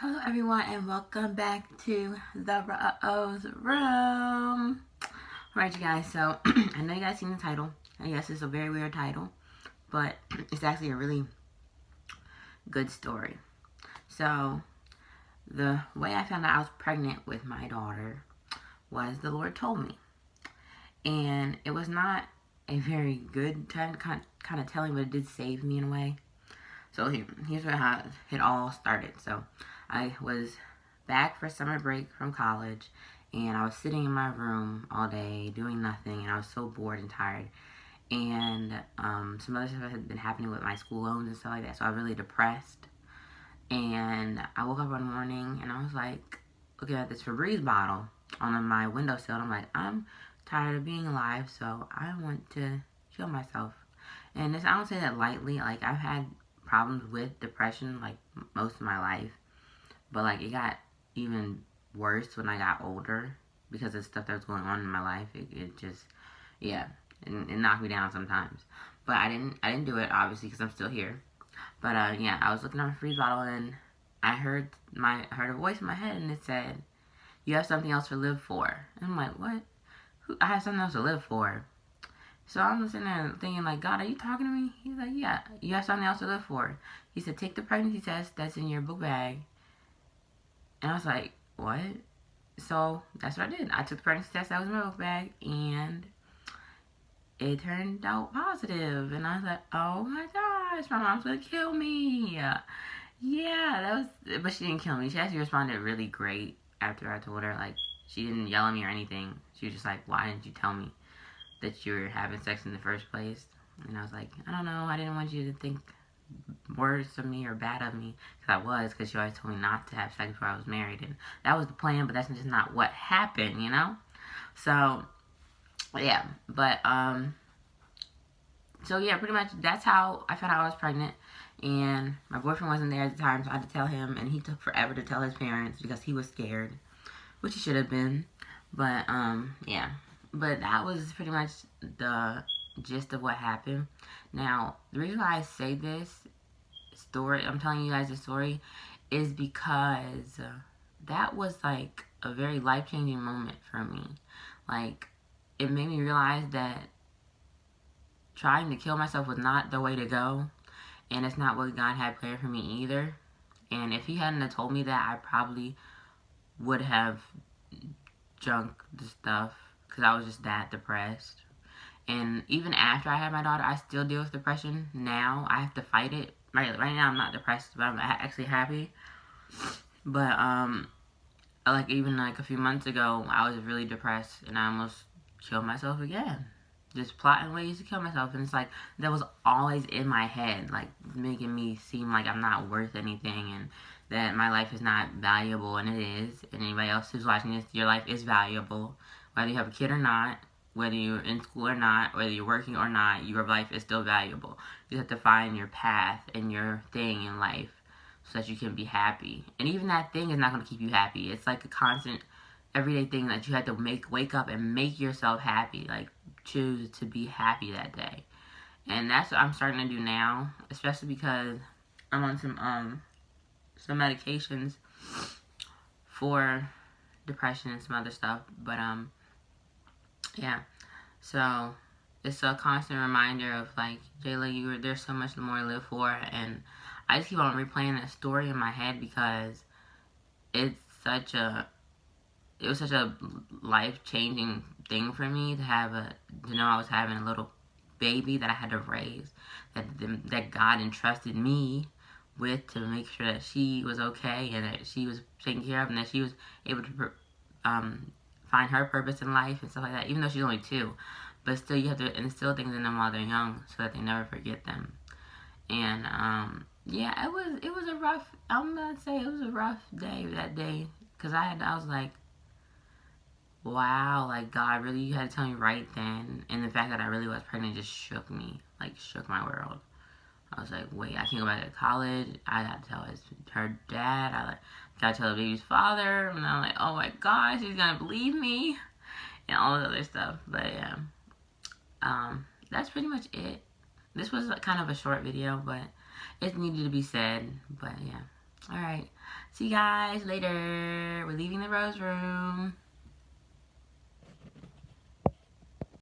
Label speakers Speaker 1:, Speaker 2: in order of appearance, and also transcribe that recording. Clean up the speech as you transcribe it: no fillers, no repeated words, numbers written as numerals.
Speaker 1: Hello everyone and welcome back to the Ra'o's Room. Alright you guys, so I know you guys seen the title. I guess it's a very weird title, but it's actually a really good story. So the way I found out I was pregnant with my daughter was the Lord told me. And it was not a very good time to kind of telling, but it did save me in a way. So here's how it all started. So I was back for summer break from college, and I was sitting in my room all day doing nothing, and I was so bored and tired. And some other stuff had been happening with my school loans and stuff like that, so I was really depressed. And I woke up one morning, and I was like looking at this Febreze bottle on my windowsill, and I'm like, I'm tired of being alive, so I want to kill myself. And this, I don't say that lightly. Like, I've had problems with depression like most of my life, but like it got even worse when I got older because of stuff that was going on in my life. It just, yeah, it knocked me down sometimes. But I didn't do it obviously because I'm still here. But yeah, I was looking at my freeze bottle and I heard a voice in my head and it said, "You have something else to live for." And I'm like, what? I have something else to live for. So I'm sitting there thinking, like, God, are you talking to me? He's like, yeah, you have something else to live for. He said, take the pregnancy test that's in your book bag. And I was like, what? So that's what I did. I took the pregnancy test that was in my book bag, and it turned out positive. And I was like, oh my gosh, my mom's gonna kill me. Yeah, that was, but she didn't kill me. She actually responded really great after I told her. Like, she didn't yell at me or anything. She was just like, why didn't you tell me that you were having sex in the first place? And I was like, I don't know, I didn't want you to think worse of me or bad of me, because she always told me not to have sex before I was married, and that was the plan, but that's just not what happened, you know? So, yeah, but, so yeah, pretty much that's how I found out I was pregnant, and my boyfriend wasn't there at the time, so I had to tell him, and he took forever to tell his parents because he was scared, which he should have been, but, yeah. But that was pretty much the gist of what happened. Now, the reason why I say this story, I'm telling you guys this story, is because that was like a very life-changing moment for me. Like, it made me realize that trying to kill myself was not the way to go, and it's not what God had planned for me either. And if he hadn't have told me that, I probably would have drunk the stuff because I was just that depressed. And even after I had my daughter, I still deal with depression now. I have to fight it. Right now I'm not depressed, but I'm actually happy. But like even like a few months ago, I was really depressed and I almost killed myself again. Just plotting ways to kill myself, and it's like that was always in my head, like making me seem like I'm not worth anything and that my life is not valuable, and it is. And anybody else who's watching this, your life is valuable, whether you have a kid or not, whether you're in school or not, whether you're working or not, your life is still valuable. You have to find your path and your thing in life so that you can be happy. And even that thing is not going to keep you happy. It's like a constant, everyday thing that you have to wake up and make yourself happy. Like, choose to be happy that day. And that's what I'm starting to do now, especially because I'm on some medications for depression and some other stuff. But yeah. So it's a constant reminder of like, Jayla, there's so much more to live for, and I just keep on replaying that story in my head because it was such a life-changing thing for me to know I was having a little baby that I had to raise, that God entrusted me with to make sure that she was okay and that she was taken care of and that she was able to find her purpose in life and stuff like that, even though she's only 2. But still, you have to instill things in them while they're young so that they never forget them. And yeah, it was a rough. I'm gonna say it was a rough day that day because I was like, wow, like God really, you had to tell me right then. And the fact that I really was pregnant just shook me, like shook my world. I was like, wait, I can't go back to college. I got to tell her dad. I got to tell the baby's father. And I'm like, oh my gosh, he's gonna believe me, and all the other stuff. But yeah, that's pretty much it. This was kind of a short video, but it needed to be said. But yeah, All right. See you guys later. We're leaving the rose room.